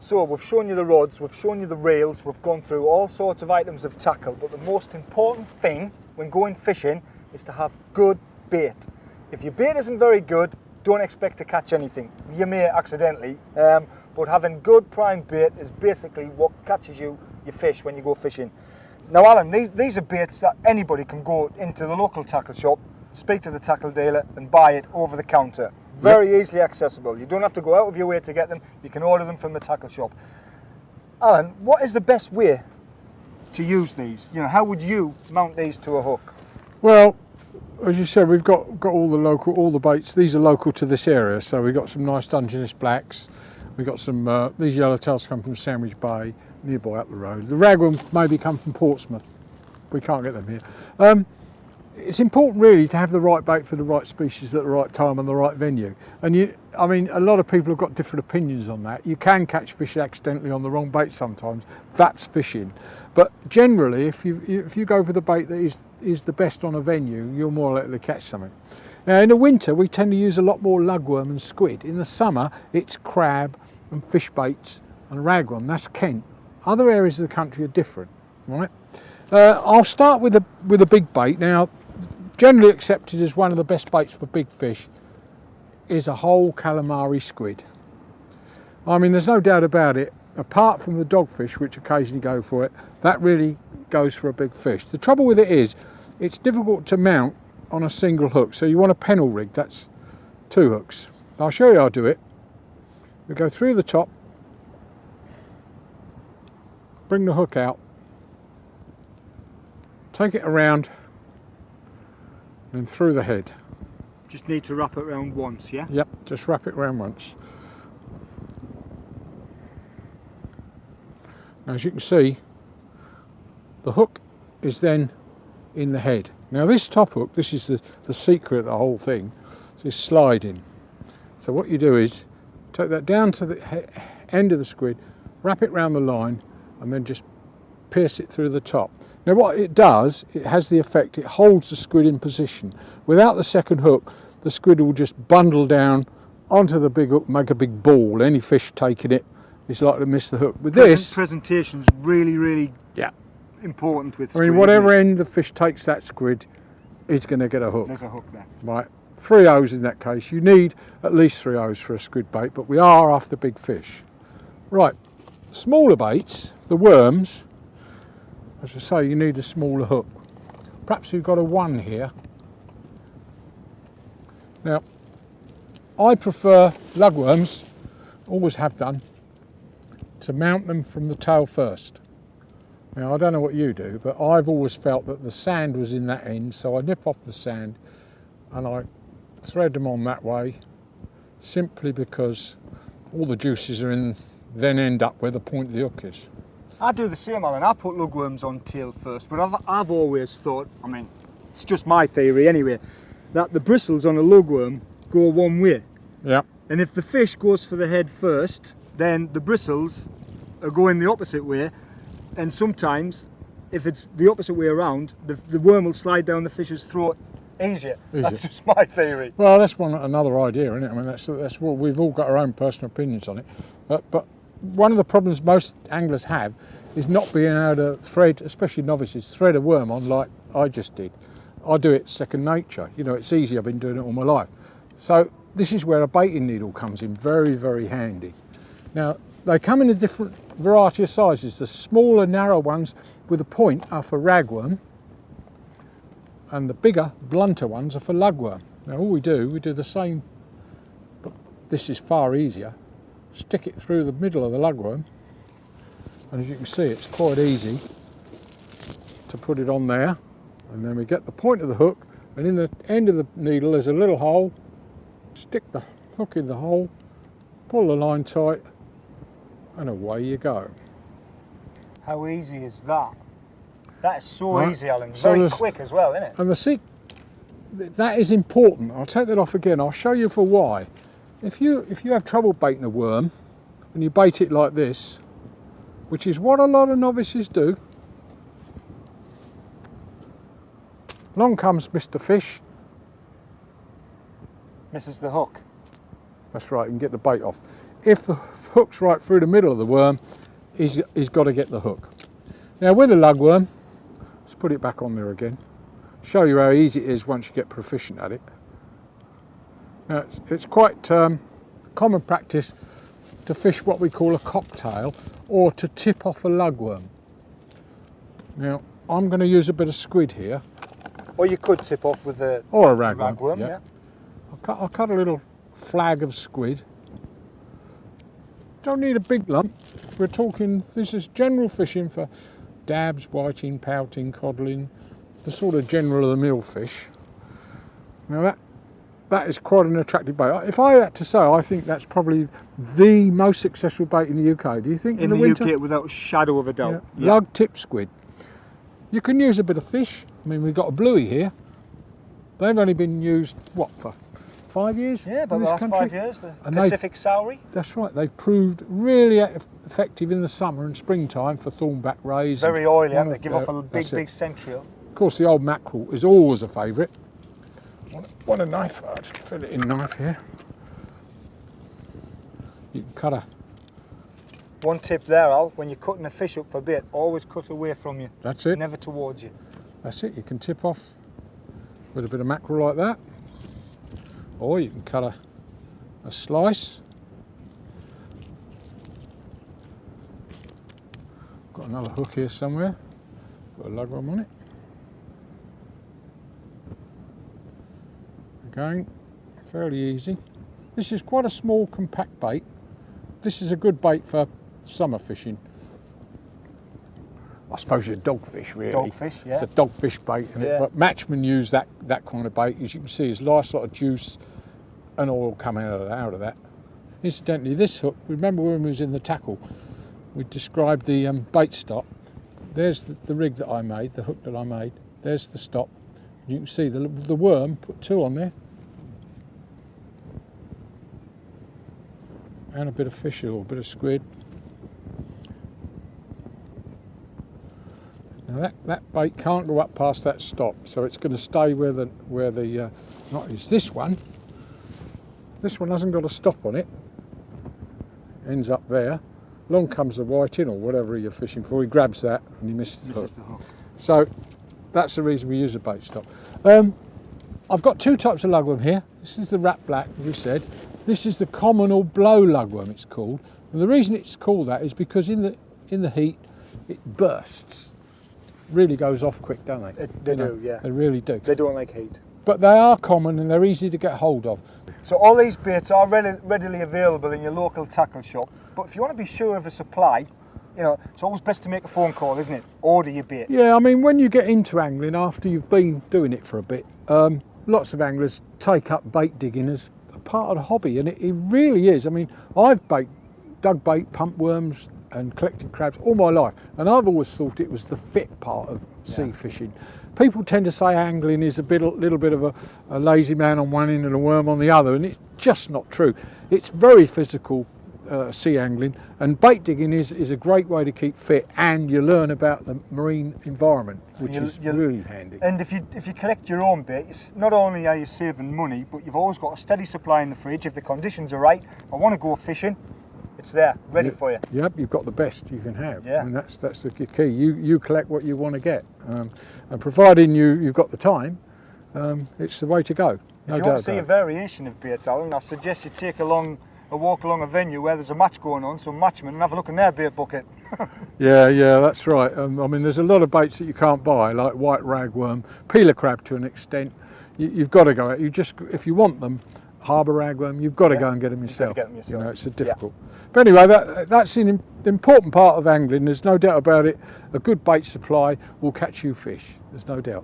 So we've shown you the rods, we've shown you the reels, we've gone through all sorts of items of tackle, but the most important thing when going fishing is to have good bait. If your bait isn't very good, don't expect to catch anything. You may accidentally, but having good prime bait is basically what catches you your fish when you go fishing. Now Alan, these are baits that anybody can go into the local tackle shop, speak to the tackle dealer and buy it over the counter. Very easily accessible. You don't have to go out of your way to get them. You can order them from the tackle shop. Alan, what is the best way to use these? You know, how would you mount these to a hook? Well, as you said, we've got all the baits. These are local to this area, so we've got some nice Dungeness blacks. We've got some, these yellowtails come from Sandwich Bay, nearby up the road. The ragworm maybe come from Portsmouth. We can't get them here. It's important really to have the right bait for the right species at the right time and the right venue. And I mean, a lot of people have got different opinions on that. You can catch fish accidentally on the wrong bait sometimes. That's fishing. But generally, if you go for the bait that is the best on a venue, you're more likely to catch something. Now in the winter, we tend to use a lot more lugworm and squid. In the summer, it's crab and fish baits and ragworm. That's Kent. Other areas of the country are different, right? I'll start with a big bait. Now, generally accepted as one of the best baits for big fish is a whole calamari squid. I mean, there's no doubt about it, apart from the dogfish which occasionally go for it, that really goes for a big fish. The trouble with it is it's difficult to mount on a single hook, so you want a pennel rig. That's 2 hooks. I'll show you how to do it. We go through the top, bring the hook out, take it around and through the head. Just need to wrap it around once, yeah? Yep, just wrap it around once. Now, as you can see, the hook is then in the head. Now this top hook, this is the secret of the whole thing, is sliding. So what you do is take that down to the end of the squid, wrap it around the line and then just pierce it through the top. Now what it does, it has the effect, it holds the squid in position. Without the second hook, the squid will just bundle down onto the big hook, make a big ball. Any fish taking it is likely to miss the hook. With this, presentation's really important with squid. I mean, whatever end the fish takes that squid, is going to get a hook. There's a hook there. Right, 3 O's in that case. You need at least 3 O's for a squid bait, but we are after big fish. Right, smaller baits, the worms, as I say, you need a smaller hook. Perhaps you've got a 1 here. Now, I prefer lugworms, always have done, to mount them from the tail first. Now, I don't know what you do, but I've always felt that the sand was in that end, so I nip off the sand and I thread them on that way, simply because all the juices are in, then end up where the point of the hook is. I do the same, Alan. I put lugworms on tail first, but I've always thought, I mean, it's just my theory anyway, that the bristles on a lugworm go one way. Yeah. And if the fish goes for the head first, then the bristles are going the opposite way. And sometimes, if it's the opposite way around, the worm will slide down the fish's throat easier. That's just my theory. Well, that's another idea, isn't it? I mean, that's what we've all got our own personal opinions on it. But one of the problems most anglers have is not being able to thread, especially novices, thread a worm on like I just did. I do it second nature. You know, it's easy. I've been doing it all my life. So this is where a baiting needle comes in very handy. Now, they come in a different variety of sizes. The smaller, narrow ones with a point are for ragworm, and the bigger, blunter ones are for lugworm. Now all we do the same, but this is far easier. Stick it through the middle of the lugworm, and as you can see, it's quite easy to put it on there, and then we get the point of the hook, and in the end of the needle there's a little hole. Stick the hook in the hole, pull the line tight, and away you go. How easy is that? That is so easy, Alan. Very quick as well, isn't it? And that is important. I'll take that off again. I'll show you for why. If you have trouble baiting a worm and you bait it like this, which is what a lot of novices do, along comes Mr. Fish. Misses the hook. That's right, you can get the bait off. If the hooks right through the middle of the worm, he's got to get the hook. Now with a lugworm, let's put it back on there again, show you how easy it is once you get proficient at it. Now it's quite common practice to fish what we call a cocktail, or to tip off a lugworm. Now I'm going to use a bit of squid here. Or you could tip off with a ragworm. Yeah. I'll cut a little flag of squid. Don't need a big lump. We're talking, this is general fishing for dabs, whiting, pouting, codling, the sort of general of the mill fish. Now that is quite an attractive bait. If I had to say, I think that's probably the most successful bait in the UK. Do you think? In the winter? UK, without a shadow of a doubt. Yeah. Lug tip squid. You can use a bit of fish. I mean, we've got a bluey here. They've only been used, what, for 5 years? Yeah, about the last 5 years, the and Pacific Saury. That's right, they've proved really effective in the summer and springtime for thornback rays. Very oily, and they give off a big centriole. Of course, the old mackerel is always a favourite. Want a knife? I'll just fill it in knife here. You can cut a... One tip there, Al, when you're cutting a fish up for bait, always cut away from you. That's it. Never towards you. That's it, you can tip off with a bit of mackerel like that. Or you can cut a slice. Got another hook here somewhere. Got a lugworm on it. Again, fairly easy. This is quite a small, compact bait. This is a good bait for summer fishing. I suppose you're dogfish, really. Dogfish, yeah. It's a dogfish bait, isn't it? But matchmen use that kind of bait. As you can see, there's a nice lot of juice and oil coming out of that. Incidentally, this hook, remember when we was in the tackle, we described the bait stop. There's the rig that I made, the hook that I made. There's the stop. You can see the worm, put two on there. And a bit of fish oil, a bit of squid. Now that bait can't go up past that stop, so it's going to stay where the knot is. This one hasn't got a stop on it. Ends up there. Along comes the whiting or whatever you're fishing for. He grabs that and he misses the hook. So that's the reason we use a bait stop. I've got two types of lugworm here. This is the rat black, as we said. This is the common or blow lugworm, it's called. And the reason it's called that is because in the heat it bursts. Really goes off quick, don't they? They do, yeah. They really do. They don't like heat. But they are common and they're easy to get hold of. So all these baits are readily available in your local tackle shop. But if you want to be sure of a supply, it's always best to make a phone call, isn't it? Order your bait. Yeah, I mean, when you get into angling after you've been doing it for a bit, lots of anglers take up bait digging as a part of the hobby, and it really is. I mean, I've dug bait, pumped worms and collected crabs all my life, and I've always thought it was the fit part of sea fishing. People tend to say angling is a little bit of a lazy man on one end and a worm on the other, and it's just not true. It's very physical sea angling, and bait digging is a great way to keep fit, and you learn about the marine environment, which is really handy. And if you collect your own bait, not only are you saving money, but you've always got a steady supply in the fridge. If the conditions are right, I want to go fishing, it's there, ready for you. Yep, you've got the best you can have, yeah. And that's the key. You collect what you want to get, and providing you've got the time, it's the way to go. If you want to see a variation of baits, Alan, I suggest you take a walk along a venue where there's a match going on, some matchmen, and have a look in their bait bucket. yeah, that's right. I mean, there's a lot of baits that you can't buy, like white ragworm, peeler crab to an extent. You've got to go out. If you want them, harbour ragworm, you've got to go and get them yourself. It's difficult. Yeah. But anyway, that's an important part of angling. There's no doubt about it. A good bait supply will catch you fish. There's no doubt.